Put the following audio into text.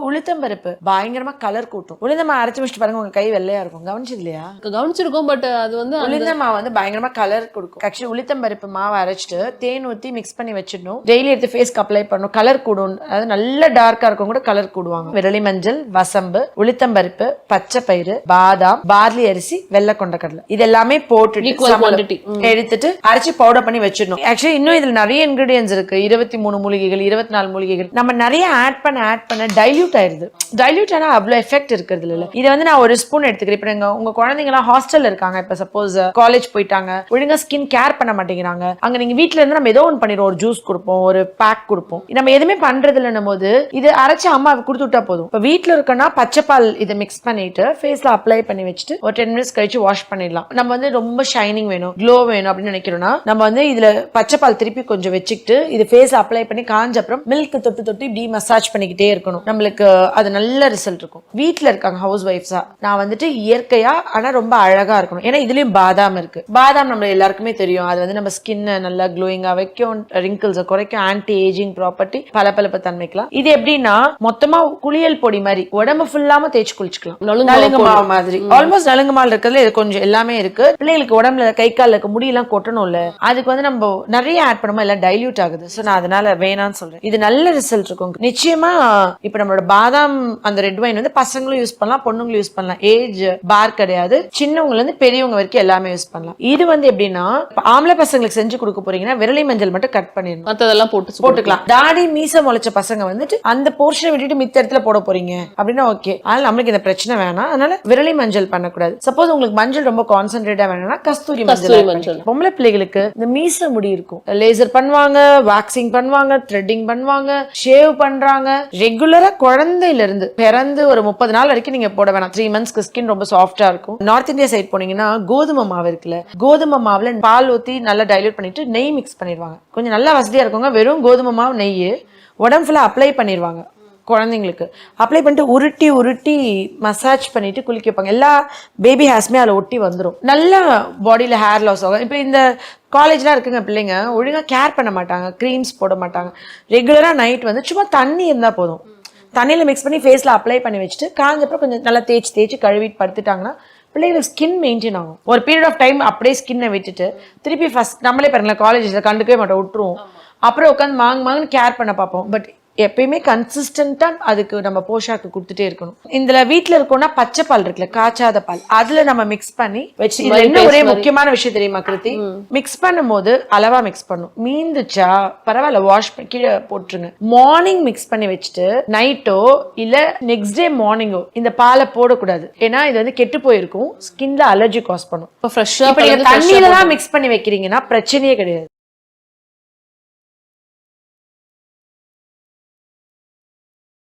உளுத்தம்பருப்பு பயங்கரமா கலர் கூட்டும். உளுந்தமா அரைச்சு வச்சுட்டு பாருங்க, உங்க கை வெள்ளையா இருக்கும். கவனிச்சது இல்லையா? கவனிச்சிருக்கோம். பட் அது வந்து உளுந்தமா வந்து பயங்கரமா கலர் கொடுக்கும். ஆக்சுவலி உளுத்தம்பருப்பு மாவை அரைச்சிட்டு தேன் ஊத்தி மிக்ஸ் பண்ணி வச்சிடணும். டெய்லி எடுத்து ஃபேஸ்க்கு அப்ளை பண்ணணும். கலர் கூடும். அதாவது நல்ல டார்க்கா இருக்கும் கூட கலர் கூடுவாங்க. விரலி மஞ்சள், வசம்பு, உளுத்தம்பருப்பு, பச்சை பயிறு, பாதாம், பார்லி அரிசி, வெள்ளை கொண்டக்கடலை இது எல்லாமே போட்டு எடுத்துட்டு அரைச்சி பவுடர் பண்ணி வச்சிடணும். ஆக்சுவலி இன்னும் இதுல நிறைய இன்கிரிடியன்ஸ் இருக்கு. 23 மூலிகைகள், 24 மூலிகைகள் நம்ம நிறைய ஆட் பண்ண டைல்யூட் ஆயிருது. டைல்யூட் ஆனா அவ்வளவு எஃபெக்ட் இருக்கிறது இல்ல. இதை வந்து நான் ஒரு ஸ்பூன் எடுத்துக்கிறேன். இப்ப உங்க குழந்தைங்க எல்லாம் ஹாஸ்டல்ல இருக்காங்க, இப்ப சப்போஸ் காலேஜ் போயிட்டாங்க, ஒழுங்கா ஸ்கின் கேர் பண்ண மாட்டேங்கிறாங்க, அங்க நீங்க வீட்டுல இருந்து நம்ம ஏதோ ஒன்று பண்ணிடுவோம், ஒரு ஜூஸ் கொடுப்போம், ஒரு பேக் கொடுப்போம், நம்ம எதுவுமே பண்றது இல்லைன்னும் போது இது அரைச்சு அம்மா கொடுத்து விட்டா போதும். இப்ப வீட்டுல இருக்கனா பச்சைப்பால் இதை மிக்ஸ் பண்ணிட்டு ஃபேஸ்ல அப்ளை பண்ணி வச்சுட்டு ஒரு 10 மினிட்ஸ் கழிச்சு வாஷ் பண்ணிடலாம். நம்ம வந்து ரொம்ப ஷைனிங் வேணும், க்ளோ வேணும் அப்படின்னு நினைக்கிறோம்னா நம்ம வந்து இதுல பச்சைப்பால் திருப்பி கொஞ்சம் வச்சுக்கிட்டு இது ஃபேஸ் அப்ளை பண்ணி காஞ்ச அப்புறம் மில்க் தொட்டு இப்படி மசாஜ் பண்ணிக்கிட்டே இருக்கணும். நம்மளுக்கு அது நல்ல ரிசல்ட் இருக்கும். வீட்டுல இருக்காங்க ஹவுஸ் ஒய்ஃப்ஸா, நான் வந்துட்டு இயற்கையா ஆனா ரொம்ப அழகா இருக்கணும். ஏன்னா இதுலயும் பாதாம் இருக்கு. பாதாம் நம்ம எல்லாருக்குமே தெரியும், அது வந்து நம்ம ஸ்கின் நல்லா க்ளோயிங்கா வைக்கும், ரிங்கிள்ஸை குறைக்கும், ஆன்டி ஏஜிங் ப்ராப்பர்ட்டி, பளபளப்பு தன்மைக்கலாம். இது எப்படின்னா மொத்தமா குளியல் பொடி மாதிரி உடம்பு ஃபுல்லாம தேய்ச்சி குளிச்சுக்கலாம். நலுங்கு மாவு மாதிரி ஆல்மோஸ்ட் நலுங்கு மாவு இருக்கிறதுல இது கொஞ்சம் எல்லாமே இருக்கு. பிள்ளைங்களுக்கு உடம்புல கை கால இருக்க முடியெல்லாம் கொட்டணும்ல, அதுக்கு வந்து நம்ம நிறைய ஆட் பண்ணும்போது எல்லாம் டைல்யூட் ஆகுது. சோ நான் அதனால வேணான்னு சொல்றேன். இது நல்ல ரிசல்ட் இருக்கும் நிச்சயமா. இப்ப நம்மளோட பாதாம் அந்த ரெட் வைன் வந்து பசங்களும் யூஸ் பண்ணலாம், பொண்ணுங்களும் யூஸ் பண்ணலாம். ஏஜ் பார் கிடையாது, சின்னவங்கல இருந்து பெரியவங்க வரைக்கும் எல்லாமே யூஸ் பண்ணலாம். இது வந்து எப்படின்னா ஆம்பளை பசங்களுக்கு செஞ்சு கொடுக்க போறீங்கன்னா விரலி மஞ்சள் மட்டும் கட் பண்ணிடணும், மத்ததெல்லாம் போட்டுக்கலாம். தாடி மீச முளைச்ச பசங்க வந்துட்டு அந்த போர்ஷனை விட்டுட்டு மித்த இடத்துல போட போறீங்க அப்படின்னா ஓகே. அதனால நம்மளுக்கு இந்த பிரச்சனை வேணாம். அதனால விரலி மஞ்சள் பண்ணக்கூடாது. சப்போஸ் உங்களுக்கு மஞ்சள் ரொம்ப கான்சென்ட்ரேட்டா வேணும்னா கஸ்தூரி மஞ்சள். பொம்பளை பிள்ளைகளுக்கு இந்த மீச முடி இருக்கும், லேசர் பண்ணுவாங்க, வாக்சிங் பண்ணுவாங்க, த்ரெட்டிங் பண்ணுவாங்க, ஷேவ் பண்றாங்க. ரெகுலரா குழந்தையில இருந்து பிறந்து ஒரு 30 நாள் வரைக்கும் நீங்க போட வேணாம். 3 மந்த்ஸ்க்கு ஸ்கின் ரொம்ப சாஃப்டா இருக்கும். நார்த் இந்தியா சைட் போனீங்கன்னா கோதுமை மாவு இருக்குல்ல, கோதுமை மாவுல பால் ஊத்தி நல்லா டைல்யூட் பண்ணிட்டு நெய் மிக்ஸ் பண்ணிடுவாங்க. கொஞ்சம் நல்லா வசதியா இருக்கவங்க வெறும் கோதுமை மாவு நெய் உடம்பு ஃபுல்லா அப்ளை பண்ணிடுவாங்க. குழந்தைங்களுக்கு அப்ளை பண்ணிட்டு உருட்டி மசாஜ் பண்ணிட்டு குளிக்க வைப்பாங்க. எல்லா பேபி ஹேர்ஸ்மே அதில் ஒட்டி வந்துடும். நல்லா பாடியில் ஹேர் லாஸ் ஆகும். இப்போ இந்த காலேஜ்லாம் இருக்குங்க, பிள்ளைங்க ஒழுங்காக கேர் பண்ண மாட்டாங்க, க்ரீம்ஸ் போட மாட்டாங்க. ரெகுலராக நைட் வந்து சும்மா தண்ணி இருந்தால் போதும், தண்ணியில் மிக்ஸ் பண்ணி ஃபேஸில் அப்ளை பண்ணி வச்சுட்டு காஞ்சப்பறம் கொஞ்சம் நல்லா தேய்ச்சி கழுவிட்டு படுத்துட்டாங்கன்னா பிள்ளைங்களுக்கு ஸ்கின் மெயின்டைன் ஆகும். ஒரு பீரியட் ஆஃப் டைம் அப்படியே ஸ்கின்னை விட்டுட்டு திருப்பி ஃபர்ஸ்ட் நம்மளே பாருங்களேன், காலேஜில் கண்டுக்கவே மாட்டோம், விட்டுருவோம். அப்புறம் உட்காந்து மாங்குன்னு கேர் பண்ண பார்ப்போம். பட் எப்பயுமே கன்சிஸ்டன்டா அதுக்கு நம்ம போஷாக்கு கொடுத்துட்டே இருக்கணும். இந்த வீட்டுல இருக்கோம்னா பச்சை பால் இருக்குல்ல, காய்ச்சாத பால், அதுல நம்ம மிக்ஸ் பண்ணி வச்சு என்ன ஒரே முக்கியமான விஷயம் தெரியுமா கிருத்தி, மிக்ஸ் பண்ணும் போது அளவா மிக்ஸ் பண்ணும். மீந்துச்சா பரவாயில்ல, வாஷ் கீழே போட்டுருங்க. மார்னிங் மிக்ஸ் பண்ணி வச்சுட்டு நைட்டோ இல்ல நெக்ஸ்ட் டே மார்னிங்கோ இந்த பாலை போடக்கூடாது. ஏன்னா இது வந்து கெட்டு போயிருக்கும், ஸ்கின்ல அலர்ஜி காஸ் பண்ணும். தண்ணியில தான் மிக்ஸ் பண்ணி வைக்கிறீங்கன்னா பிரச்சனையே கிடையாது.